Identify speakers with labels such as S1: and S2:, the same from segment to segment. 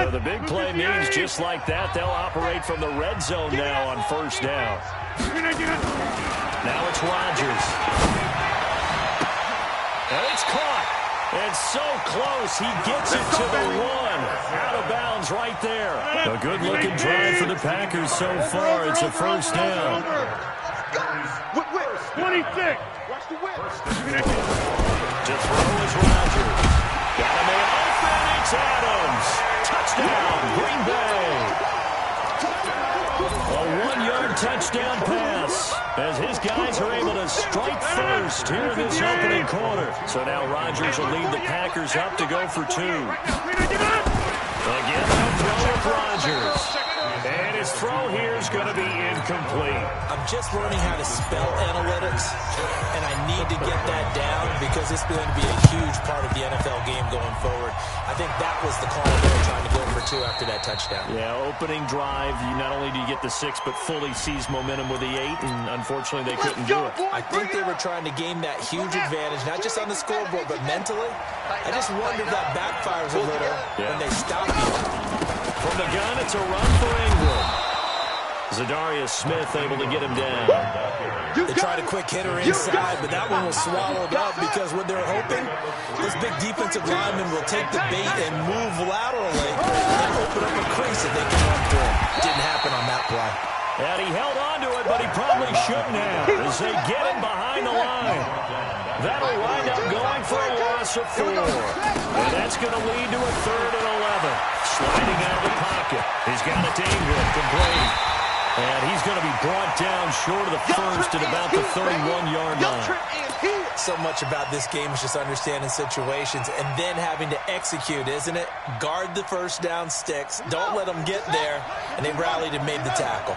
S1: So the big play means just like that, they'll operate from the red zone now on first down. Now it's Rodgers. And it's caught. And so close, he gets it to the one. Out of bounds right there. A good-looking drive for the Packers so far. It's a first down.
S2: 26. Watch the whip.
S1: To throw is Rodgers. Got a man open. It's Adams. Touchdown, Green Bay. A one-yard touchdown pass as his guys are able to strike first here in this opening quarter. So now Rodgers will lead the Packers up to go for two. Again, they'll throw with Rodgers. And his throw here is going to be incomplete.
S3: I'm just learning how to spell analytics, and I need to get that down because it's going to be a huge part of the NFL game going forward. I think that was the call they were trying to go for two after that touchdown.
S1: Yeah, opening drive, you not only do you get the 6, but fully seize momentum with the 8, and unfortunately they couldn't do it.
S3: I think they were trying to gain that huge advantage, not just on the scoreboard, but mentally. I just wonder if that backfires a little when they stop you.
S1: From the gun, it's a run for England. Zadarius Smith able to get him down.
S3: They tried a quick hitter inside, but that one was swallowed up because what they're hoping, this big defensive lineman will take the bait and move laterally and open up a crease if they can run through it. Didn't happen on that play.
S1: And he held on to it, but he probably shouldn't have as they get him behind the line. That'll wind up going for a loss of 4. And that's going to lead to a 3rd and 11. Sliding out of the pocket. He's got it to Ingram, complete. And he's going to be brought down short of the first at about the 31-yard line.
S3: So much about this game is just understanding situations and then having to execute, isn't it? Guard the first down sticks. Don't let them get there. And they rallied and made the tackle.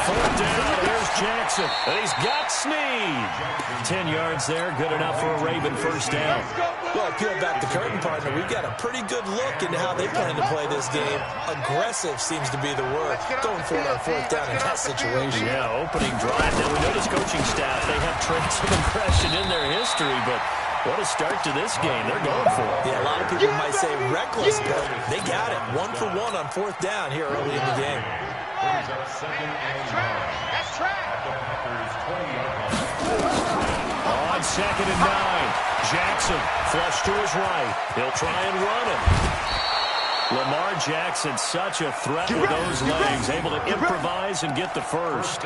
S1: Fourth down, here's Jackson. And he's got Snead. 10 yards there, good enough for a Raven first down.
S3: Well, peel back the curtain, partner. We've got a pretty good look into how they plan to play this game. Aggressive seems to be the word. Going for it on fourth down in that situation.
S1: Yeah, opening drive. Now, we know this coaching staff, they have traits of aggression in their history, but what a start to this game. They're going for it.
S3: Yeah, a lot of people might say reckless, but they got it. 1 for 1 on fourth down here early in the game.
S2: That's track.
S1: On 2nd and 9. Jackson flush to his right. He'll try and run it. Lamar Jackson, such a threat with those legs, able to improvise and get the first.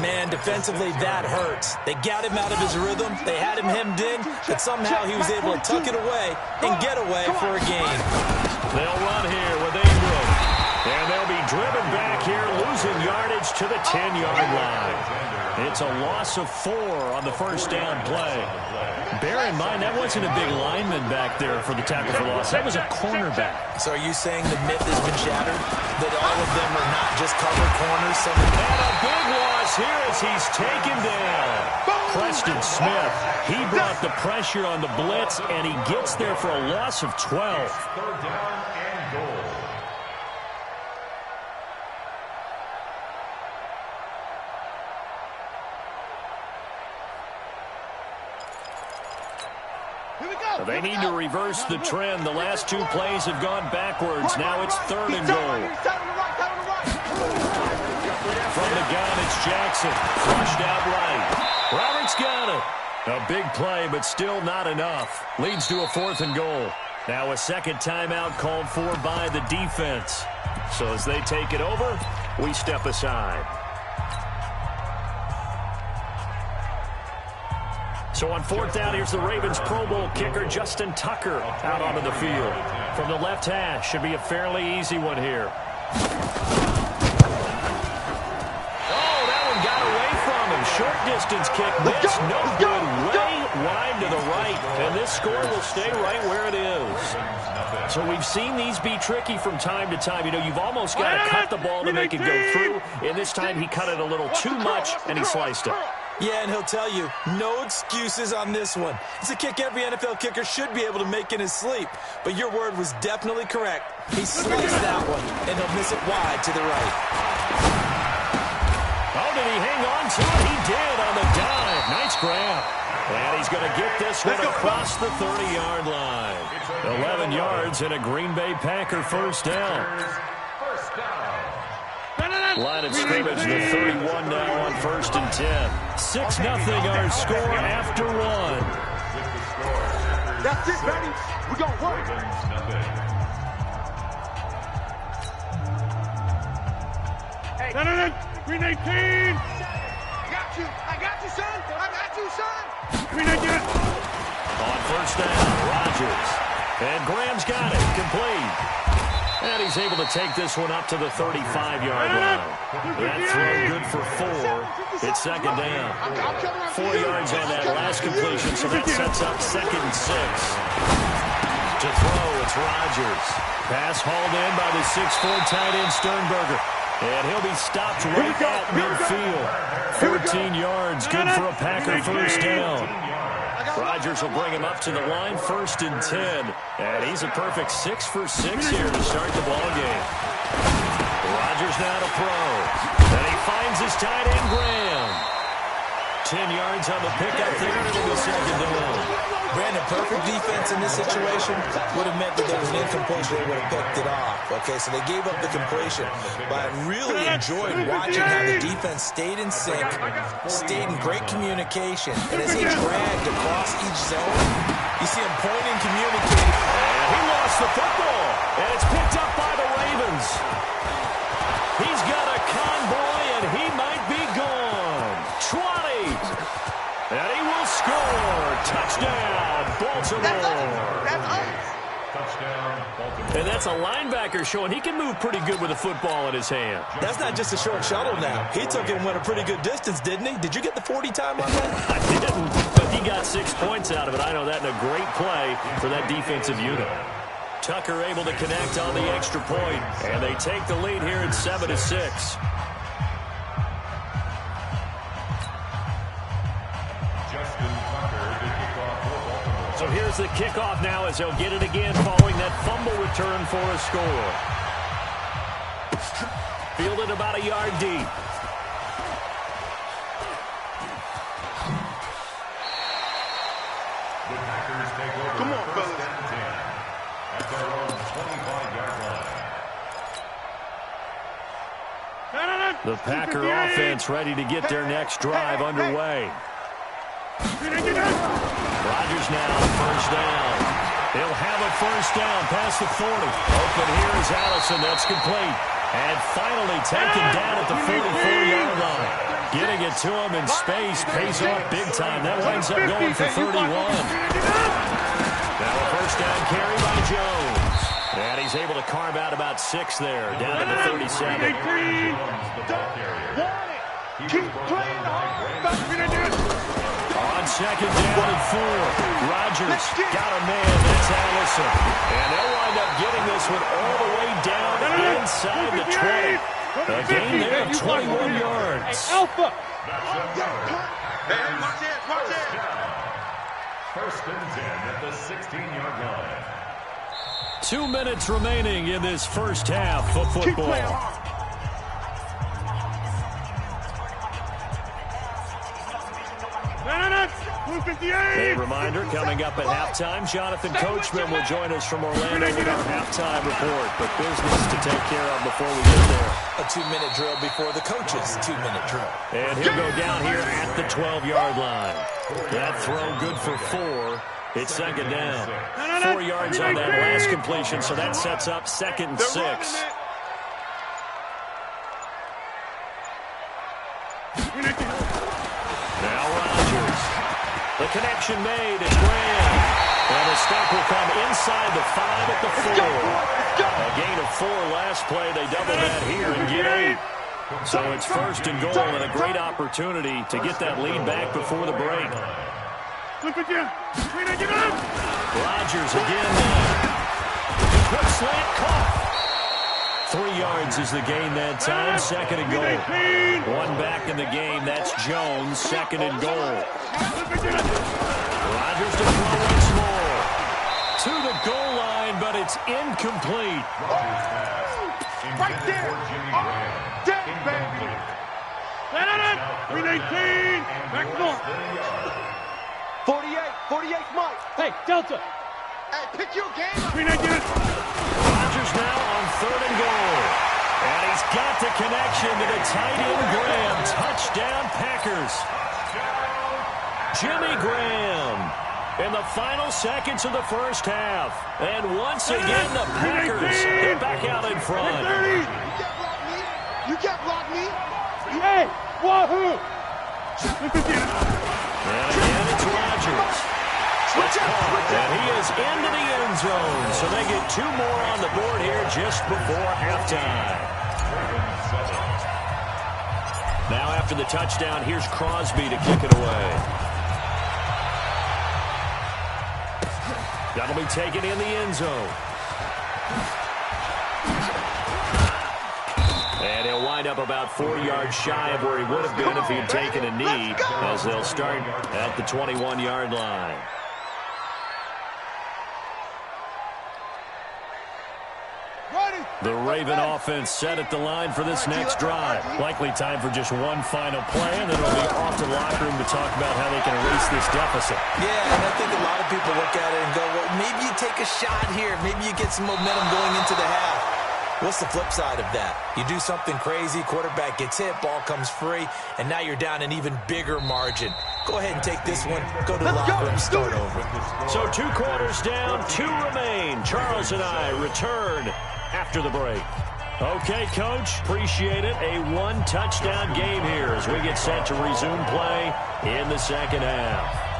S3: Man, defensively, that hurts. They got him out of his rhythm. They had him hemmed in, but somehow he was able to tuck it away and get away for a gain.
S1: They'll run here with Ingram. And they'll be driven back here, losing yardage to the 10-yard line. It's a loss of 4 on the first down play. Bear in mind, that wasn't a big lineman back there for the tackle for loss. That was a cornerback.
S3: So are you saying the myth has been shattered? That all of them are not just cover corners?
S1: And a big loss here as he's taken down. Preston Smith, he brought the pressure on the blitz, and he gets there for a loss of 12.
S4: 3rd down and goal.
S1: They need to reverse the trend. The last 2 plays have gone backwards. Now it's 3rd and goal. From the gun, it's Jackson. Flushed out right. Roberts got it. A big play, but still not enough. Leads to a 4th and goal. Now a second timeout called for by the defense. So as they take it over, we step aside. So on 4th down, here's the Ravens Pro Bowl kicker, Justin Tucker, out onto the field. From the left hash, should be a fairly easy one here. Oh, that one got away from him. Short distance kick, missed, no good, way wide to the right. And this score will stay right where it is. So we've seen these be tricky from time to time. You know, you've almost got to cut the ball to make it go through. And this time he cut it a little too much, and he sliced it.
S3: Yeah, and he'll tell you, no excuses on this one. It's a kick every NFL kicker should be able to make in his sleep. But your word was definitely correct. He sliced that one, and he'll miss it wide to the right.
S1: Oh, did he hang on to it? He did on the dive. Nice grab. And he's going to get this one across the 30-yard line. 11 yards and a Green Bay Packer first down. Line of scrimmage, the 31 now on 1st and 10. 6-0 our score after one.
S2: That's it, baby. We're going to work. Green 18. I got you, son. I got you, son. Green 18.
S1: On first down, Rodgers. And Graham's got it, complete. And he's able to take this one up to the 35-yard line. That throw good for 4. It's second down. 4 yards on that last completion, so that sets up 2nd and 6. To throw, it's Rodgers. Pass hauled in by the 6'4" tight end Sternberger. And he'll be stopped right at midfield. 14 yards, good for a Packer first down. Rodgers will bring him up to the line, 1st and 10. And he's a perfect 6 for 6 here to start the ballgame. Rodgers now to throw. And he finds his tight end, Graham. 10 yards on the pickup there, and it'll be second down.
S3: Brandon, perfect defense in this situation would have meant that there was an incompletion. They would have picked it off. Okay, so they gave up the completion. But I really enjoyed watching how the defense stayed in sync, stayed in great communication. And as they dragged across each zone, you see them pointing, communicating.
S1: And he lost the football. And it's picked up by the Ravens. He's got a convoy, and he might be gone. 20. And he will score. Touchdown, Baltimore.
S4: Touchdown, Baltimore.
S1: And that's a linebacker showing he can move pretty good with a football in his hand.
S3: That's not just a short shuttle now. He took it and went a pretty good distance, didn't he? Did you get the 40 time on that?
S1: I didn't, but he got 6 points out of it. I know that, and a great play for that defensive unit. Tucker able to connect on the extra point, and they take the lead here at 7-6. So here's the kickoff now as they'll get it again following that fumble return for a score. Fielded about a yard deep.
S4: The Packers take over.
S2: Come on, fellas.
S4: At their own 25-yard line.
S1: The Packer offense ready to get their next drive underway. Rodgers now on first down. He'll have a first down past the 40. Open here is Allison. That's complete. And finally taken down at the 44-yard line. Getting it to him in space pays off big time. That winds up going for 31. Now a first down carry by Jones. And he's able to carve out about 6 there, down to the 37.
S2: Keep playing hard.
S1: On second down and 4. Rodgers got a man. That's Allison. And they'll wind up getting this one all the way down inside the 20. A gain there of 21 yards.
S2: Alpha.
S4: March in. First and 10 at the 16-yard line.
S1: 2 minutes remaining in this first half of
S2: Keep playing
S1: football.
S2: hard.
S1: A reminder, coming up at halftime, Jonathan Coachman will join us from Orlando with our halftime report. But business to take care of before we get there.
S3: A 2-minute drill before the coach's 2-minute drill.
S1: And he'll go down here at the 12-yard line. That throw good for 4. It's second down. 4 yards on that last completion, so that sets up 2nd and 6. Now Rodgers. The connection made. It's Graham. And the stop will come inside the 5 at the 4. A gain of 4 last play. They double that here and get 8. So it's first and goal and a great opportunity to get that lead back before the break. Rodgers again. Quick slant caught. 3 yards is the gain that time. Second and goal. One back in the game. That's Jones. Second and goal. Rodgers to throw once more. To the goal line, but it's incomplete.
S2: Right there. Dead, baby. 319. Back north. 48, Mike. Hey, Delta. Hey, pick your game up. 319.
S1: Rodgers now on 3rd and goal. And he's got the connection to the tight end Graham. Touchdown Packers. Jimmy Graham in the final seconds of the first half. And once again, the Packers, they're back out in front.
S2: You can't block me. Hey, wahoo.
S1: And again, it's Rodgers. And he is into the end zone. So they get 2 more on the board here just before halftime. Now after the touchdown, here's Crosby to kick it away. That'll be taken in the end zone. And he'll wind up about 4 yards shy of where he would have been if he had taken a knee, as they'll start at the 21-yard line. The Raven offense set at the line for this next drive. Likely time for just one final play, and then it'll be off to the locker room to talk about how they can erase this deficit.
S3: Yeah, and I think a lot of people look at it and go, well, maybe you take a shot here. Maybe you get some momentum going into the half. What's the flip side of that? You do something crazy, quarterback gets hit, ball comes free, and now you're down an even bigger margin. Go ahead and take this one, go to the locker room, start over.
S1: So 2 quarters down, 2 remain. Charles and I return after the break. Okay, Coach, appreciate it. A 1-touchdown game here as we get set to resume play in the second half.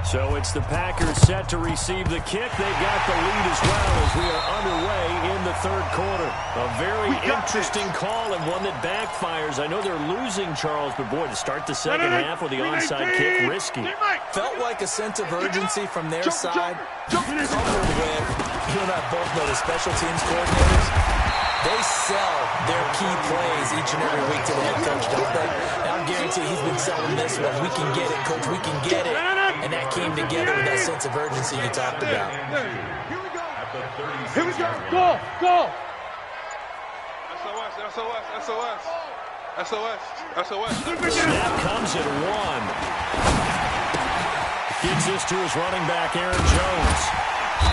S1: So it's the Packers set to receive the kick. They've got the lead as well as we are underway in the 3rd quarter. A very interesting call and one that backfires. I know they're losing, Charles, but boy, to start the second half with the onside kick, risky.
S3: Felt like a sense of urgency from their side. Coupled with, you and I both know the special teams coordinators. They sell their key plays each and every week to the head coach, don't they? And I'm guaranteed he's been selling this one. We can get it, Coach. We can get it. And that came together with that sense of urgency you talked about.
S2: Here we go. Here we go. Go. Go. SOS.
S1: Snap comes at 1. Gives this to his running back, Aaron Jones.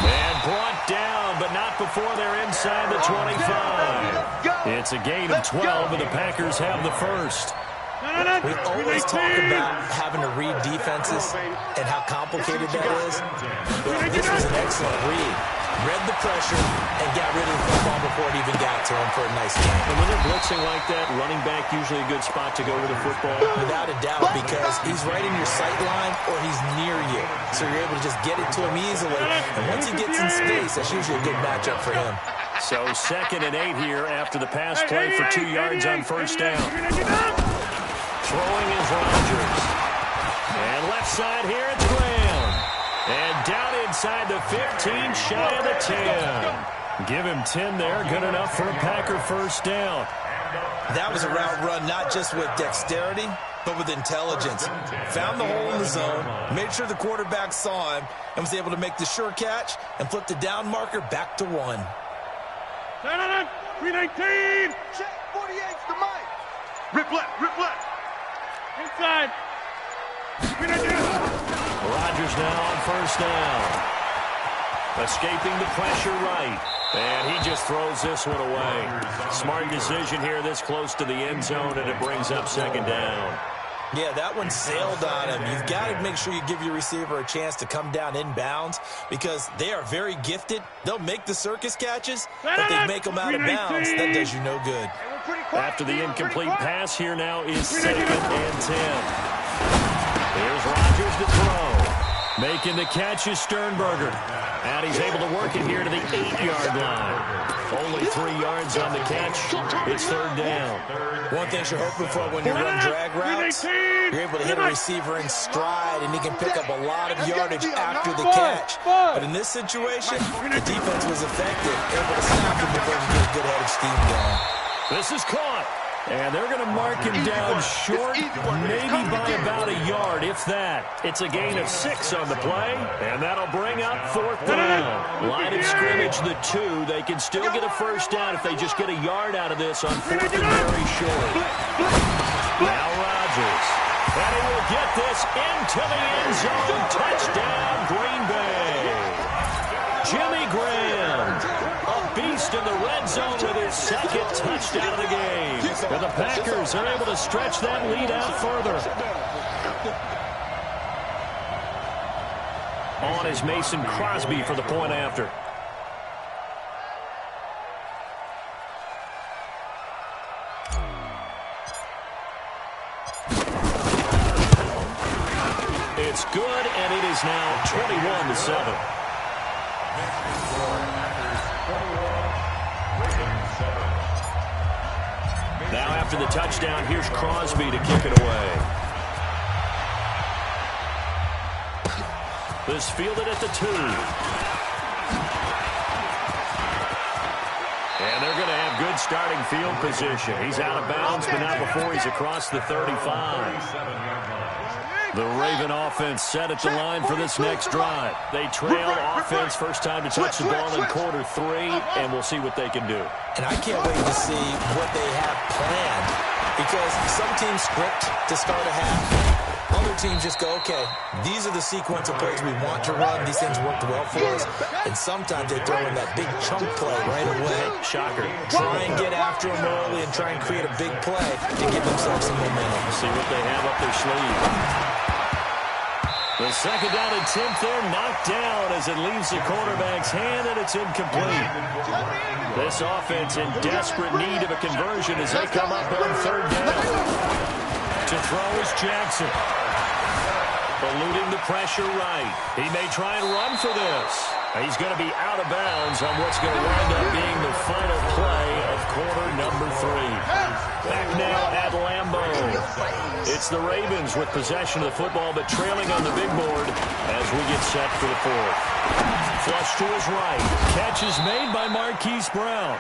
S1: And brought down, but not before they're inside the 25. It's a gain of 12, and the Packers have the first.
S3: We always talk about having to read defenses and how complicated that is. Well, this was an excellent read. Read the pressure and got rid of the football before it even got to him for a nice game.
S1: And when they're blitzing like that, running back usually a good spot to go with the football.
S3: Without a doubt, because he's right in your sight line or he's near you. So you're able to just get it to him easily. And once he gets in space, that's usually a good matchup for him.
S1: So 2nd and 8 here after the pass play for 2 yards on first down. Throwing is Rodgers. And left side here, it's Graham. And down inside the 15, shy of the 10. Give him 10 there, good enough for a Packer first down.
S3: That was a route run not just with dexterity, but with intelligence. Found the hole in the zone, made sure the quarterback saw him, and was able to make the sure catch and flip the down marker back to 1.
S2: 319. Check 48's the mic. Rip left. Inside.
S1: Rodgers now on first down. Escaping the pressure right. And he just throws this one away. Smart decision here this close to the end zone, and it brings up 2nd down.
S3: Yeah, that one sailed on him. You've got to make sure you give your receiver a chance to come down inbounds because they are very gifted. They'll make the circus catches, but they make them out of bounds. That does you no good.
S1: After the incomplete pass, here now is 2nd and 10. Here's Rodgers to throw. Making the catch is Sternberger. And he's able to work it here to the 8-yard line. Only 3 yards on the catch. It's 3rd down.
S3: One thing you're hoping for when you run drag routes, you're able to hit a receiver in stride, and he can pick up a lot of yardage after the catch. But in this situation, the defense was effective, able to stop him before he can get a good head of steam going.
S1: This is caught. And they're going to mark him down short, maybe by about a yard, if that. It's a gain of 6 on the play, and that'll bring up 4th down. Line of scrimmage, the 2. They can still get a first down if they just get a yard out of this on 4th and very short. Now Rodgers. And he will get this into the end zone. Touchdown, Green Bay. Jimmy Graham, a beast in the red zone with his 2nd touchdown of the game. And the Packers are able to stretch that lead out further. On is Mason Crosby for the point after. It's good, and it is now 21-7. Now after the touchdown, here's Crosby to kick it away. This fielded at the 2. And they're going to have good starting field position. He's out of bounds, but not before he's across the 35. The Raven offense set at the line for this next drive. They trail offense, first time to touch the ball in quarter 3, and we'll see what they can do.
S3: And I can't wait to see what they have planned, because some teams script to start a half. Other teams just go, okay, these are the sequence of plays we want to run. These things worked well for us. And sometimes they throw in that big chunk play right away.
S1: Shocker.
S3: Try and get after them early and try and create a big play to give themselves some momentum.
S1: See what they have up their sleeve. The 2nd down and 10th there, knocked down as it leaves the quarterback's hand, and it's incomplete. This offense in desperate need of a conversion as they come up on 3rd down. To throw is Jackson. Eluding the pressure right. He may try and run for this. He's going to be out of bounds on what's going to wind up being the final play of quarter number 3. Back now at Lambeau. It's the Ravens with possession of the football, but trailing on the big board as we get set for the 4th. Flush to his right. Catch is made by Marquise Brown.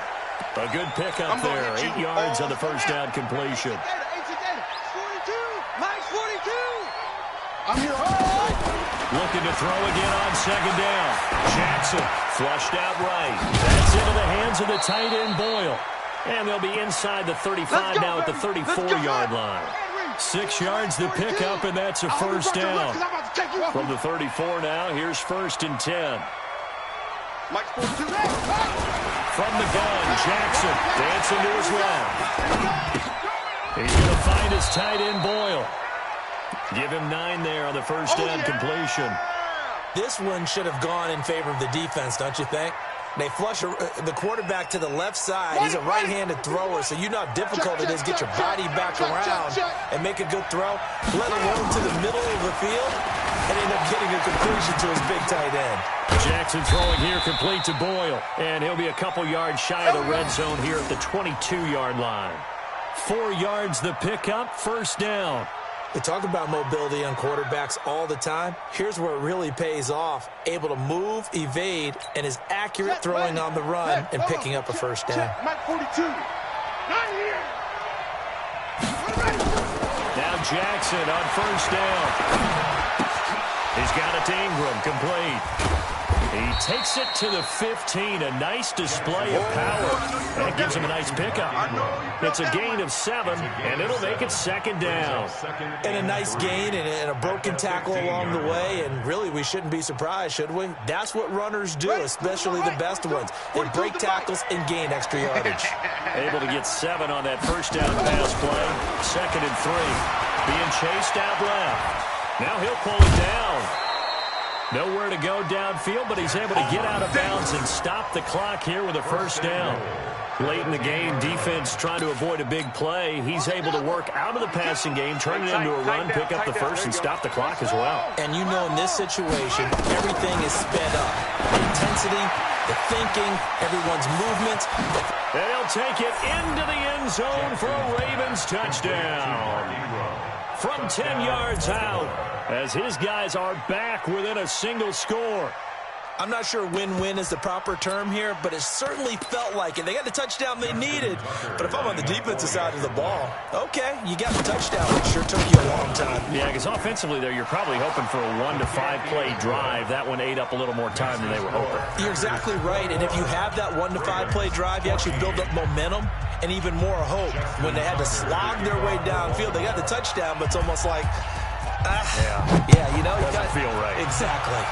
S1: A good pickup there. 8 yards on the first down completion.
S2: I'm here.
S1: Looking to throw again on 2nd down. Jackson flushed out right. That's into the hands of the tight end Boyle. And they'll be inside the 35 now at the 34-yard line. 6 yards to pick up, and that's a first down. From the 34 now, here's 1st and 10. From the gun, Jackson dancing to his left. He's going to find his tight end Boyle. Give him 9 there on the first down completion.
S3: This one should have gone in favor of the defense, don't you think? They flush the quarterback to the left side. He's a right-handed thrower, so you know how difficult it is to get your body back around and make a good throw, let alone to the middle of the field, and end up getting a completion to his big tight end.
S1: Jackson throwing here complete to Boyle, and he'll be a couple yards shy of the red zone here at the 22-yard line. 4 yards the pickup, first down.
S3: We talk about mobility on quarterbacks all the time. Here's where it really pays off. Able to move, evade, and is accurate throwing on the run and picking up a first down.
S1: Now Jackson on first down. He's got it to Ingram, complete. He takes it to the 15, a nice display of power. That gives him a nice pickup. It's a gain of 7, and it'll make it 2nd down.
S3: And a nice gain and a broken tackle along the way, and really we shouldn't be surprised, should we? That's what runners do, especially the best ones. They break tackles and gain extra yardage.
S1: Able to get 7 on that first down pass play. 2nd and 3. Being chased out left. Now he'll pull it down. Nowhere to go downfield, but he's able to get out of bounds and stop the clock here with a first down. Late in the game, defense trying to avoid a big play. He's able to work out of the passing game, turn it into a run, pick up the first, and stop the clock as well.
S3: And you know in this situation, everything is sped up. The intensity, the thinking, everyone's movements.
S1: And he'll take it into the end zone for a Ravens touchdown. From 10 yards out, as his guys are back within a single score.
S3: I'm not sure win-win is the proper term here, but it certainly felt like it. They got the touchdown they needed. But if I'm on the defensive side of the ball, okay, you got the touchdown. It sure took you a long time.
S1: Yeah, because offensively there, you're probably hoping for a 1 to 5 play drive. That one ate up a little more time than they were hoping.
S3: You're exactly right. And if you have that 1 to 5 play drive, you actually build up momentum and even more hope. When they had to slog their way downfield, they got the touchdown, but it's almost like, yeah, you know,
S1: doesn't feel right.
S3: Exactly.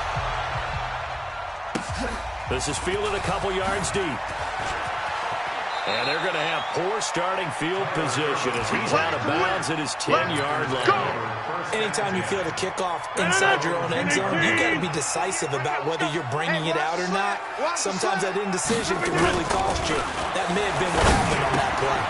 S1: This is fielded a couple yards deep. And they're going to have poor starting field position as he's out of bounds at his 10-yard line.
S3: Anytime you field a kickoff inside your own end zone, you've got to be decisive about whether you're bringing it out or not. Sometimes that indecision can really cost you. That may have been what happened on that play.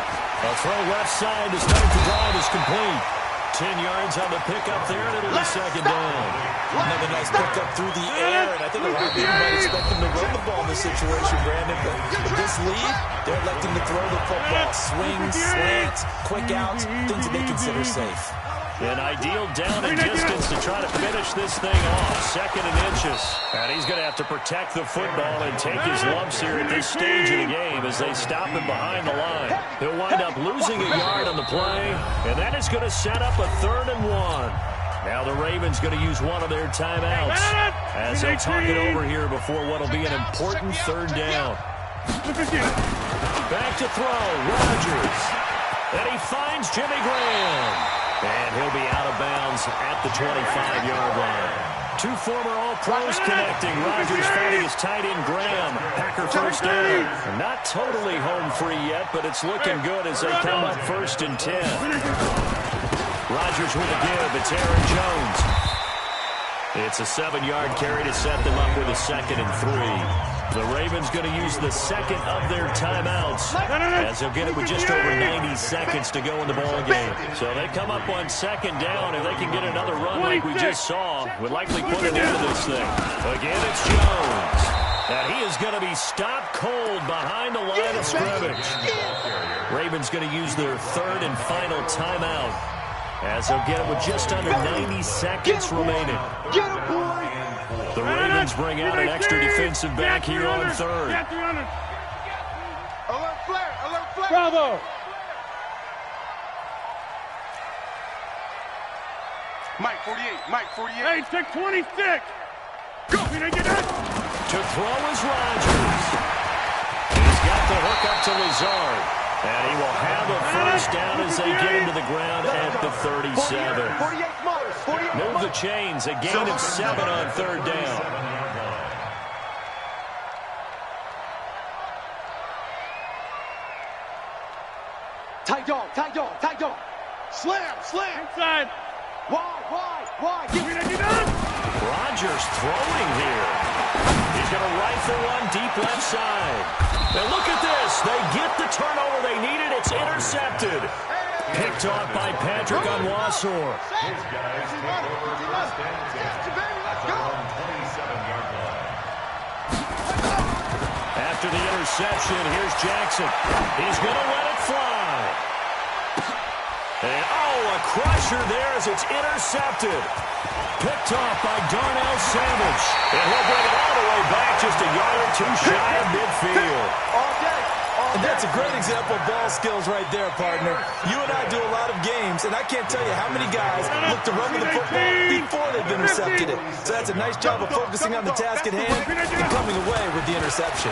S1: A throw left side to start the drive is complete. 10 yards on the pickup there, and it'll be second down.
S3: Another nice pickup through the air, and I think a lot of people might expect him to run the ball in this situation, Brandon, but with this lead, they're electing to throw the football. Swings, slants, quick outs, things that they consider safe.
S1: An ideal down and distance to try to finish this thing off. 2nd and inches. And he's going to have to protect the football and take his lumps here at this stage of the game as they stop him behind the line. He'll wind up losing a yard on the play, and that is going to set up a 3rd and 1. Now the Ravens going to use one of their timeouts as they'll talk it over here before what will be an important 3rd down. Back to throw, Rodgers. And he finds Jimmy Graham. And he'll be out of bounds at the 25-yard line. 2 former All-Pros connecting. Rodgers finding his tight end Graham. Packer first down. Not totally home free yet, but it's looking good as they come up 1st and 10. Rodgers with a give. It's Aaron Jones. It's a 7-yard carry to set them up with a 2nd and 3. The Ravens going to use the 2nd of their timeouts as they'll get it with just over 90 seconds to go in the ball game. So they come up on 2nd down. If they can get another run like we just saw, would likely put it into this thing. Again, it's Jones. And he is going to be stopped cold behind the line of scrimmage. Ravens going to use their 3rd and final timeout as they'll get it with just under 90 seconds remaining. The Ravens bring out an extra defensive back here on 3rd.
S2: Alert flare! Alert flare!
S5: Bravo!
S2: Mike 48. Mike 48.
S5: Hey, check 26. Go!
S1: To throw is Rodgers. He's got the hook up to Lazard. And he will have a 1st down as they get him to the ground at the 37.
S2: 48 Mars. 48
S1: Move the chains. A gain of 7 on 3rd down.
S2: Tight dog. Tight dog. Tight dog. Slam. Slam.
S5: Inside.
S2: Wide.
S1: Rodgers throwing here. He's going to rifle one deep left side. And look at this. They get the turnover they needed. It's intercepted. Picked off by Patrick Onwuasor. After the interception, here's Jackson. He's going to let it fly. And, a crusher there as it's intercepted. Picked off by Darnell Savage. And he'll bring it all the way back just a yard or 2 shy of midfield.
S2: All day.
S3: And that's a great example of ball skills right there, partner. You and I do a lot of games, and I can't tell you how many guys look to run with the football before they've intercepted it. So that's a nice job of focusing on the task at hand and coming away with the interception.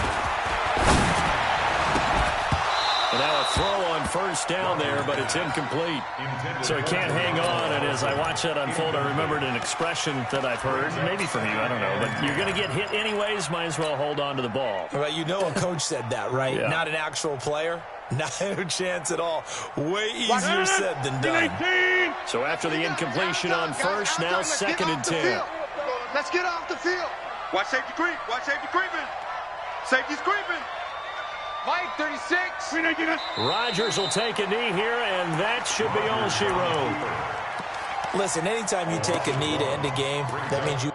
S1: And now a throw on 1st down there, but it's incomplete. So he can't hang on, and as I watch that unfold, I remembered an expression that I've heard, maybe from you, I don't know, but you're going to get hit anyways, might as well hold on to the ball.
S3: Right, you know a coach said that, right?
S1: Yeah.
S3: Not an actual player. No chance at all. Way easier said than done.
S1: So after the incompletion on 1st, now 2nd and 10.
S2: Let's get off the field. Watch safety creep. Watch safety creeping. Safety's creeping. Mike 36.
S1: Rodgers will take a knee here, and that should be all she wrote.
S3: Listen, anytime you take a knee to end a game, that means you